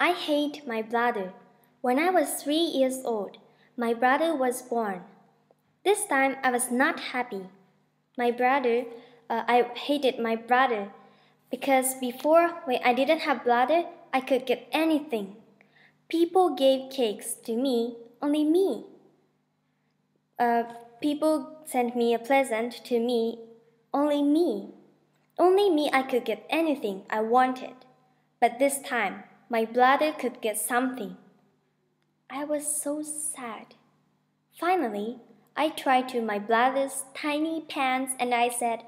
I hate my brother. When I was 3 years old, my brother was born. This time I was not happy. I hated my brother because before, when I didn't have brother, I could get anything. People gave cakes to me, only me. Uh, People sent me a present to me, only me. Only me I could get anything I wanted. But this time, my brother could get something. I was so sad. Finally, I tried to my brother's tiny pants and I said,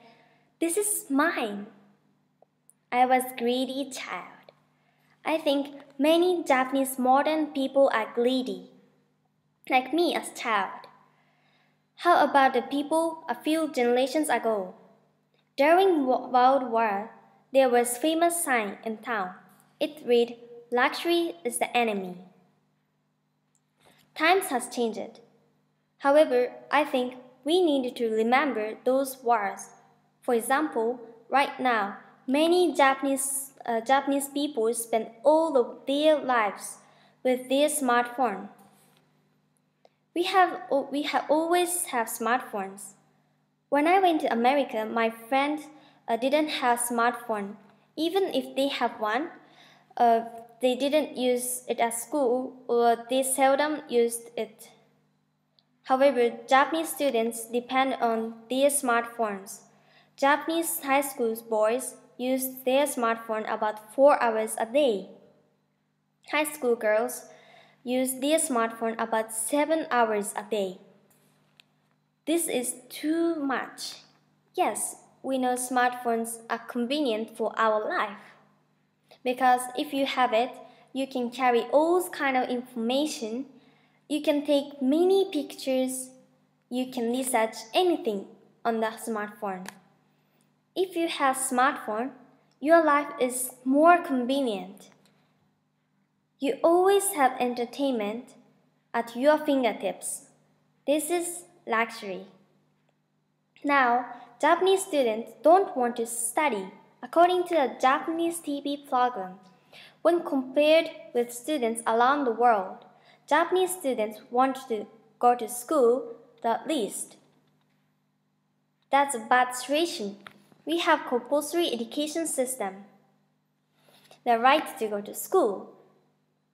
"This is mine." I was greedy child. I think many Japanese modern people are greedy, like me as child. How about the people a few generations ago? During World War, there was famous sign in town. It read, "Luxury is the enemy." Times has changed. However, I think we need to remember those wars. For example, right now, many Japanese people spend all of their lives with their smartphone. We have always have smartphones. When I went to America, my friends didn't have smartphone. Even if they have one, they didn't use it at school or they seldom used it. However, Japanese students depend on their smartphones. Japanese high school boys use their smartphone about 4 hours a day. High school girls use their smartphone about 7 hours a day. This is too much. Yes, we know smartphones are convenient for our life. Because if you have it, you can carry all kind of information. You can take many pictures. You can research anything on the smartphone. If you have smartphone, your life is more convenient. You always have entertainment at your fingertips. This is luxury. Now, Japanese students don't want to study according to a Japanese TV program. When compared with students around the world, Japanese students want to go to school the least. That's a bad situation. We have compulsory education system, the right to go to school.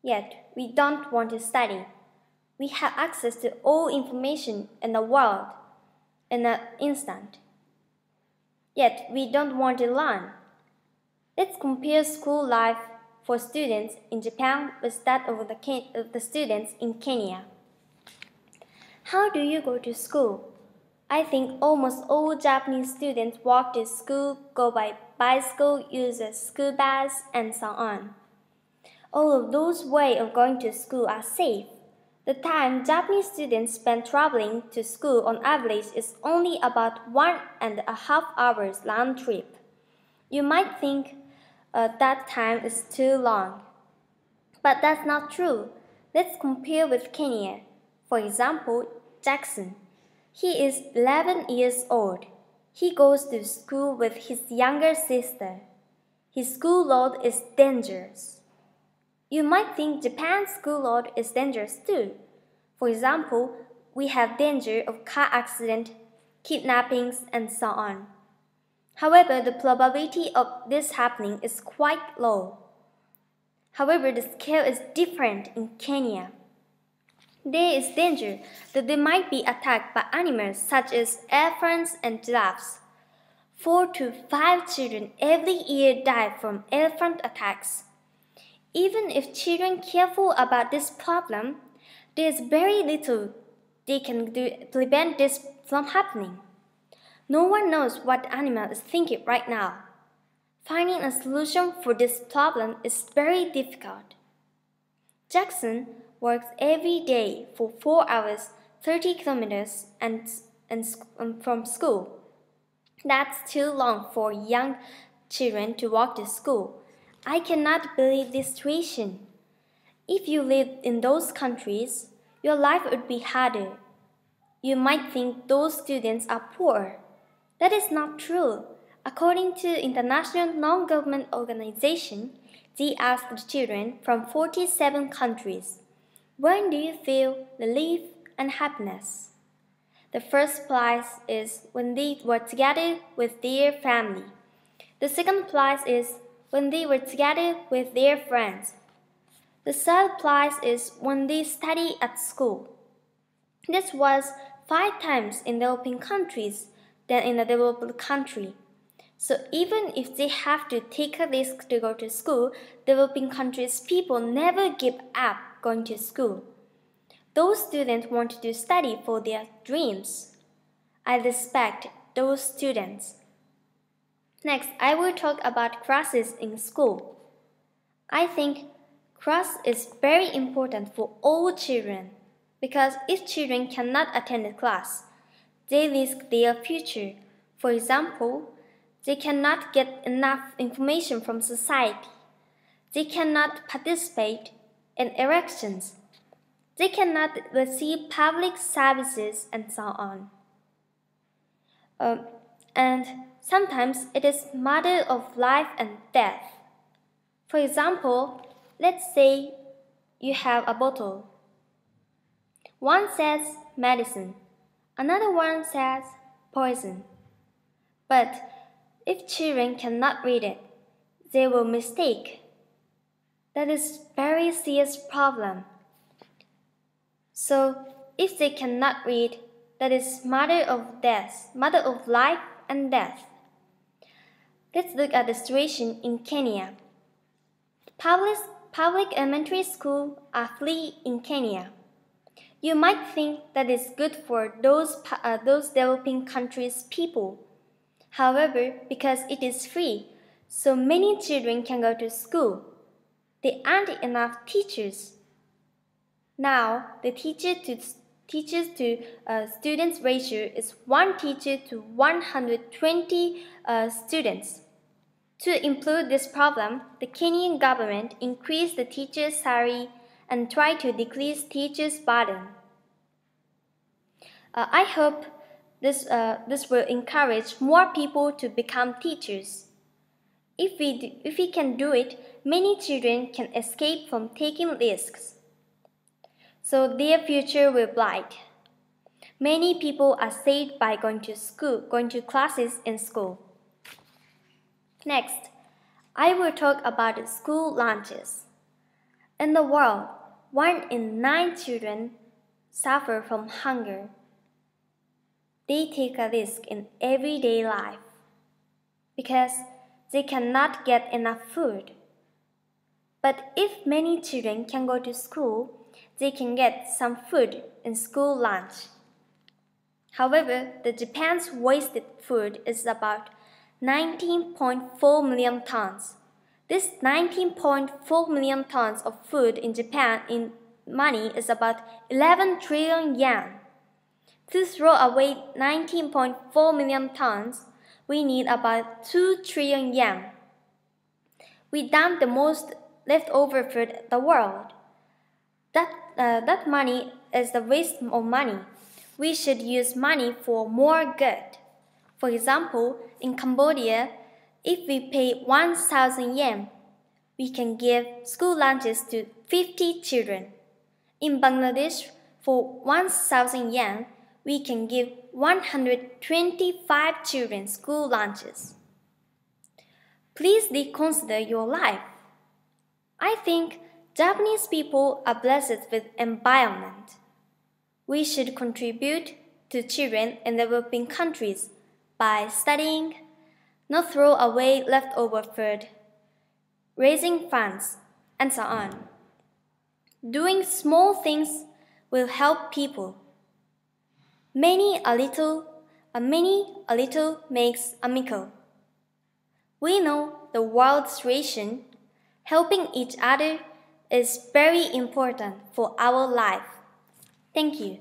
Yet, we don't want to study. We have access to all information in the world in an instant. Yet, we don't want to learn. Let's compare school life for students in Japan with that of the students in Kenya. How do you go to school? I think almost all Japanese students walk to school, go by bicycle, use a school bus, and so on. All of those ways of going to school are safe. The time Japanese students spend traveling to school on average is only about 1.5 hours round trip. You might think that time is too long. But that's not true. Let's compare with Kenya. For example, Jackson. He is 11 years old. He goes to school with his younger sister. His school load is dangerous. You might think Japan's school load is dangerous too. For example, we have danger of car accident, kidnappings, and so on. However, the probability of this happening is quite low. However, the scale is different in Kenya. There is danger that they might be attacked by animals such as elephants and giraffes. 4 to 5 children every year die from elephant attacks. Even if children are careful about this problem, there is very little they can do to prevent this from happening. No one knows what the animal is thinking right now. Finding a solution for this problem is very difficult. Jackson works every day for 4 hours, 30 kilometers from school. That's too long for young children to walk to school. I cannot believe this situation. If you lived in those countries, your life would be harder. You might think those students are poor. That is not true. According to International Non-Government Organization, they asked the children from 47 countries, "When do you feel relief and happiness?" The first place is when they were together with their family. The second place is when they were together with their friends. The third place is when they study at school. This was 5 times in developing countries than in a developed country. So even if they have to take a risk to go to school, developing countries' people never give up going to school. Those students want to study for their dreams. I respect those students. Next, I will talk about classes in school. I think class is very important for all children because if children cannot attend a class, they risk their future. For example, they cannot get enough information from society. They cannot participate in elections. They cannot receive public services and so on. And sometimes it is matter of life and death. For example, let's say you have a bottle. One says medicine, another one says poison. But if children cannot read it, they will mistake. That is a very serious problem. So, if they cannot read, that is matter of life and death. Let's look at the situation in Kenya. Public elementary schools are free in Kenya. You might think that is good for those developing countries' people. However, because it is free, so many children can go to school. There aren't enough teachers. Now, the teachers to students ratio is 1 teacher to 120 students. To improve this problem, the Kenyan government increased the teacher's salary and tried to decrease teachers' burden. I hope this will encourage more people to become teachers. If we can do it, many children can escape from taking risks. So their future will be bright. Many people are saved by going to classes in school. Next, I will talk about school lunches. In the world, 1 in 9 children suffer from hunger. They take a risk in everyday life because they cannot get enough food. But if many children can go to school, they can get some food in school lunch. However, Japan's wasted food is about 19.4 million tons. This 19.4 million tons of food in Japan in money is about 11 trillion yen. To throw away 19.4 million tons, we need about 2 trillion yen. We dump the most leftover food in the world. That money is the waste of money. We should use money for more good. For example, in Cambodia, if we pay 1,000 yen, we can give school lunches to 50 children. In Bangladesh, for 1,000 yen, we can give 125 children school lunches. Please reconsider your life. I think Japanese people are blessed with environment. We should contribute to children in developing countries by studying, not throw away leftover food, raising funds, and so on. Doing small things will help people. Many a little makes a miracle. We know the world's situation. Helping each other is very important for our life. Thank you.